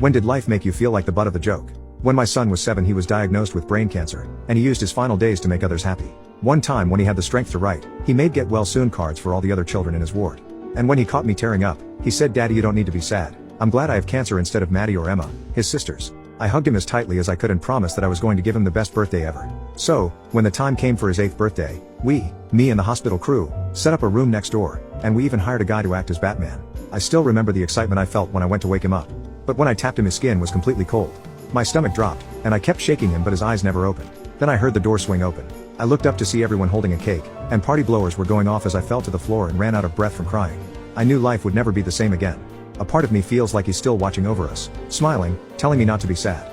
When did life make you feel like the butt of the joke? When my son was 7, he was diagnosed with brain cancer, and he used his final days to make others happy. One time when he had the strength to write, he made get well soon cards for all the other children in his ward. And when he caught me tearing up, he said, "Daddy, you don't need to be sad. I'm glad I have cancer instead of Maddie or Emma, his sisters." I hugged him as tightly as I could and promised that I was going to give him the best birthday ever. So, when the time came for his 8th birthday, me and the hospital crew, set up a room next door, and we even hired a guy to act as Batman. I still remember the excitement I felt when I went to wake him up. But when I tapped him, his skin was completely cold. My stomach dropped, and I kept shaking him, but his eyes never opened. Then I heard the door swing open. I looked up to see everyone holding a cake, and party blowers were going off as I fell to the floor and ran out of breath from crying. I knew life would never be the same again. A part of me feels like he's still watching over us, smiling, telling me not to be sad.